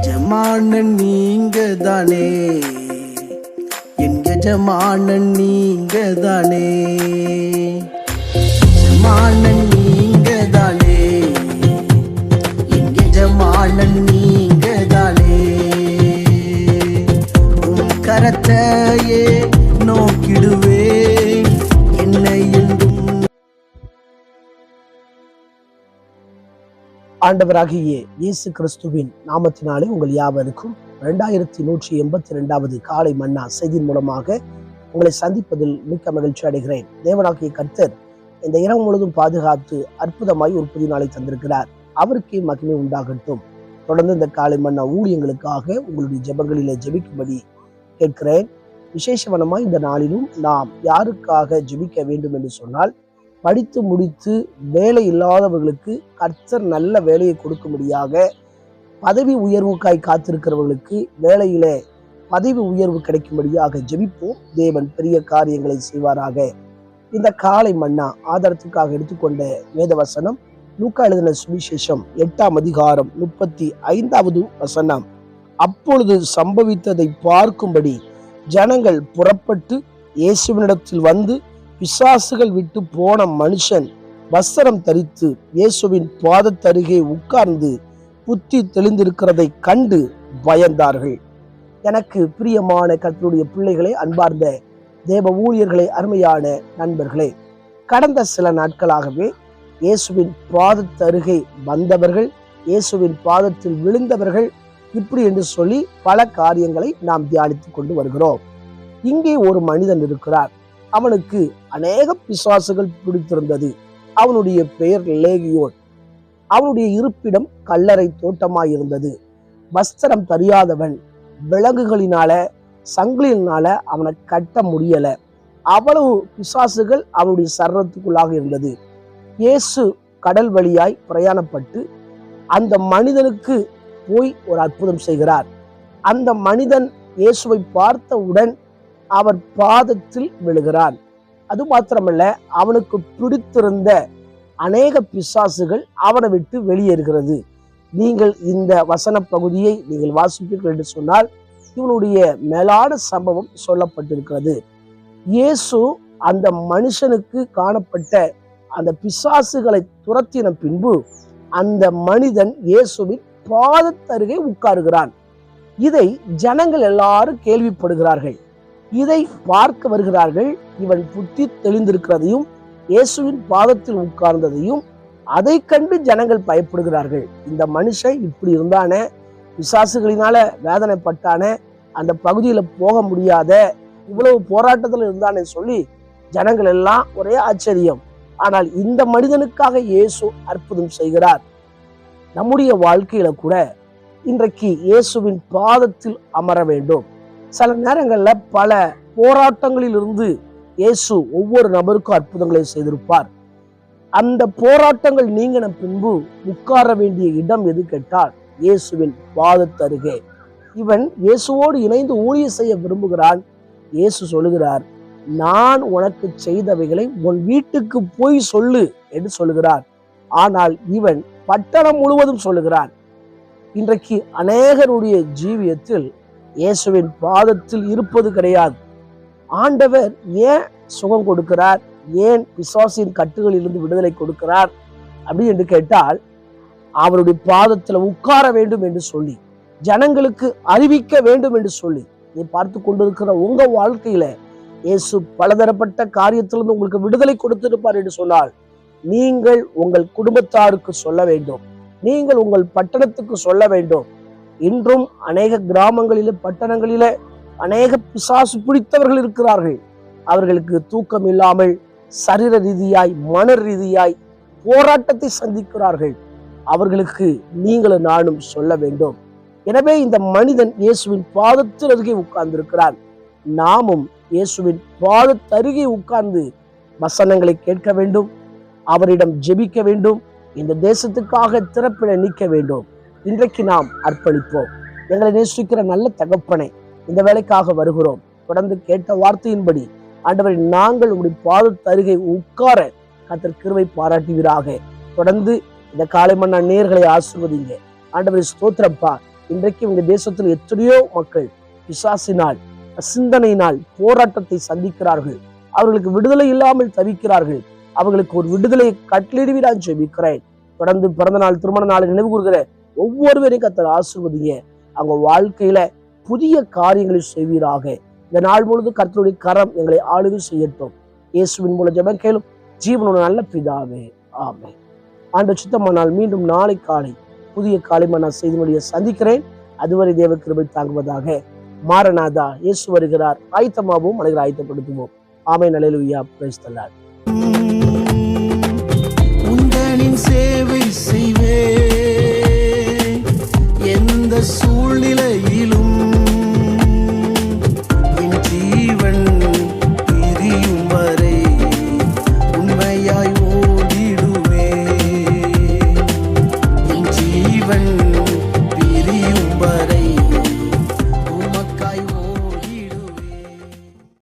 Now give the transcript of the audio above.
எஜமானன் நீங்க தானே, என் எஜமானன் நீங்க தானே, எஜமானன் நீங்க தானே, என் எஜமானன் நீங்க தானே. உன் கரத்தையே நோக்கிடுவேன் என்னை என்றும். ஆண்டவராகிய இயேசு கிறிஸ்துவின் நாமத்தினாலே உங்கள் யாவருக்கும் 2182வது காலை மன்னா செய்தியின் மூலமாக உங்களை சந்திப்பதில் மிக்க மகிழ்ச்சி அடைகிறேன். தேவனாகிய கர்த்தர் இந்த இரவு முழுவதும் பாதுகாத்து அற்புதமாய் ஒரு புதிய நாளை தந்திருக்கிறார். அவருக்கே மகிமை உண்டாகட்டும். தொடர்ந்து இந்த காலை மன்னா ஊழியங்களுக்காக உங்களுடைய ஜெபங்களிலே ஜெபிக்கும்படி கேட்கிறேன். விசேஷவனமாய் இந்த நாளிலும் நாம் யாருக்காக ஜெபிக்க வேண்டும் என்று சொன்னால், படித்து முடித்து வேலை இல்லாதவர்களுக்கு கர்த்தர் நல்ல வேலையை கொடுக்கும்படியாக, பதவி உயர்வுக்காய் காத்திருக்கிறவர்களுக்கு வேலையில பதவி உயர்வு கிடைக்கும்படியாக ஜெபிப்போம். தேவன் பெரிய காரியங்களை செய்வாராக. இந்த காலை மன்னா ஆதாரத்துக்காக எடுத்துக்கொண்ட வேத வசனம் லூக்கா எழுதின சுவிசேஷம் 8ஆம் அதிகாரம் 35வது வசனம். அப்பொழுது சம்பவித்ததை பார்க்கும்படி ஜனங்கள் புறப்பட்டு இயேசுவினிடத்தில் வந்து, பிசாசுகள் விட்டு போன மனுஷன் வஸ்திரம் தரித்து இயேசுவின் பாதத்தருகே உட்கார்ந்து புத்தி தெளிந்திருக்கிறதை கண்டு பயந்தார்கள். எனக்கு பிரியமான கர்த்தருடைய பிள்ளைகளே, அன்பார்ந்த தேவ ஊழியர்களே, அருமையான நண்பர்களே, கடந்த சில நாட்களாகவே இயேசுவின் பாதத்தருகே வந்தவர்கள், இயேசுவின் பாதத்தில் விழுந்தவர்கள், இப்படி என்று சொல்லி பல காரியங்களை நாம் தியானித்துக் கொண்டு வருகிறோம். இங்கே ஒரு மனிதன் இருக்கிறார். அவனுக்கு அநேக பிசாசுகள் பிடித்திருந்தது. அவனுடைய பெயர் லேகியோன். அவனுடைய இருப்பிடம் கல்லறை தோட்டமாயிருந்தது. வஸ்திரம் தெரியாதவன். விலங்குகளினால சங்கிலினால அவனை கட்ட முடியல. அவ்வளவு பிசாசுகள் அவனுடைய சரீரத்துக்குள்ளாக இருந்தது. இயேசு கடல் வழியாய் பிரயாணப்பட்டு அந்த மனிதனுக்கு போய் ஒரு அற்புதம் செய்கிறார். அந்த மனிதன் இயேசுவை பார்த்தவுடன் அவர் பாதத்தில் விழுகிறான். அது மாத்திரமல்ல, அவனுக்கு பிடித்திருந்த அநேக பிசாசுகள் அவனை விட்டு வெளியேறுகிறது. நீங்கள் இந்த வசன பகுதியை நீங்கள் வாசிப்பீர்கள் என்று சொன்னால், இவனுடைய மேலான சம்பவம் சொல்லப்பட்டிருக்கிறது. இயேசு அந்த மனுஷனுக்கு காணப்பட்ட அந்த பிசாசுகளை துரத்தின பின்பு அந்த மனிதன் இயேசுவின் பாதத்தருகே உட்காருகிறான். இதை ஜனங்கள் எல்லாரும் கேள்விப்படுகிறார்கள். இதை பார்க்க வருகிறார்கள். இவன் புத்தி தெளிந்திருக்கிறதையும் இயேசுவின் பாதத்தில் உட்கார்ந்ததையும் அதை கண்டு ஜனங்கள் பயப்படுகிறார்கள். இந்த மனுஷன் இப்படி இருந்தானே, பிசாசுகளினால வேதனைப்பட்டானே, அந்த பகுதியில போக முடியாத இவ்வளவு போராட்டத்தில் இருந்தானே சொல்லி ஜனங்கள் எல்லாம் ஒரே ஆச்சரியம். ஆனால் இந்த மனிதனுக்காக இயேசு அற்புதம் செய்கிறார். நம்முடைய வாழ்க்கையில கூட இன்றைக்கு இயேசுவின் பாதத்தில் அமர வேண்டும். சில நேரங்கள்ல பல போராட்டங்களில் இருந்து இயேசு ஒவ்வொரு நபருக்கும் அற்புதங்களை செய்திருப்பார். அந்த போராட்டங்கள் நீங்கின பின்பு உட்கார வேண்டிய இடம் எது கேட்டால் இயேசுவின் பாதத்தருகே. இவன் இயேசுவோடு இணைந்து ஊழியம் செய்ய விரும்புகிறான். இயேசு சொல்லுகிறார், நான் உனக்கு செய்தவைகளை உன் வீட்டுக்கு போய் சொல்லு என்று சொல்லுகிறார். ஆனால் இவன் பட்டணம் முழுவதும் சொல்லுகிறான். இன்றைக்கு அநேகருடைய ஜீவியத்தில் இயேசுவின் பாதத்தில் இருப்பது கிடையாது. ஆண்டவர் ஏன் சுகம் கொடுக்கிறார், ஏன் பிசாசின் கட்டுகளிலிருந்து விடுதலை கொடுக்கிறார் அப்படி என்று கேட்டால், அவருடைய பாதத்தில் உட்கார வேண்டும் என்று சொல்லி, ஜனங்களுக்கு அறிவிக்க வேண்டும் என்று சொல்லி. இதை பார்த்து கொண்டிருக்கிற உங்க வாழ்க்கையில இயேசு பலதரப்பட்ட காரியத்திலிருந்து உங்களுக்கு விடுதலை கொடுத்திருப்பார் என்று சொன்னால், நீங்கள் உங்கள் குடும்பத்தாருக்கு சொல்ல வேண்டும், நீங்கள் உங்கள் பட்டணத்துக்கு சொல்ல வேண்டும். இன்றும் அநேக கிராமங்களில பட்டணங்களில அநேக பிசாசு பிடித்தவர்கள் இருக்கிறார்கள். அவர்களுக்கு தூக்கம் இல்லாமல் சரீர ரீதியாய் மன ரீதியாய் போராட்டத்தை சந்திக்கிறார்கள். அவர்களுக்கு நீங்களும் நானும் சொல்ல வேண்டும். எனவே இந்த மனிதன் இயேசுவின் பாதத்தில் அருகே உட்கார்ந்திருக்கிறான். நாமும் இயேசுவின் பாதத்தருகே உட்கார்ந்து வசனங்களை கேட்க வேண்டும், அவரிடம் ஜெபிக்க வேண்டும், இந்த தேசத்துக்காக திறப்பிட நிற்க வேண்டும். இன்றைக்கு நாம் அர்ப்பணிப்போம். எங்களை நேசிக்கிற நல்ல தகப்பனே, இந்த வேலைக்காக வருகிறோம். தொடர்ந்து கேட்ட வார்த்தையின்படி ஆண்டவரை நாங்கள் உங்களுடைய பாதத்தருகே உட்கார கர்த்தர் கிருபை பாராட்டுவீராக. தொடர்ந்து இந்த காலை மன்னா நேயர்களை ஆசீர்வதிங்க. ஆண்டவரே ஸ்தோத்திரப்பா, இன்றைக்கு உங்க தேசத்தில் எத்தனையோ மக்கள் பிசாசினால், சிந்தனையினால் போராட்டத்தை சந்திக்கிறார்கள். அவர்களுக்கு விடுதலை இல்லாமல் தவிக்கிறார்கள். அவர்களுக்கு ஒரு விடுதலையை கட்டளிடுவீராக ஜெபிக்கிறேன். தொடர்ந்து பிறந்த நாள், திருமண நாளை நினைவு கூறுகிற ஒவ்வொருவரையும் கர்த்தர் ஆசீர்வதிங்க. அவங்க வாழ்க்கையில புதிய காரியங்களை செய்வீராக. இந்த நாள் முழுது கர்த்தருடைய கரம் எங்களை ஆளுகை செய்யட்டும். இயேசுவின் மூலம் ஜெபம் கேளும் ஜீவனோட நல்ல பிதாவே, ஆமென். ஆண்டவர் சித்தமானால் மீண்டும் நாளை காலை புதிய காலை மன்னா செய்தினுடைய சந்திக்கிறேன். அதுவரை தேவ கிருபை தாங்குவதாக. மாரநாதா, இயேசு வருகிறார். ஆயத்தமாகவும் அனைவரை ஆயத்தப்படுத்துவோம். ஆமென். அல்லேலூயா. Praise the Lord. உந்தனின் சேவை செய்வே எந்த சூழ்நிலையிலும்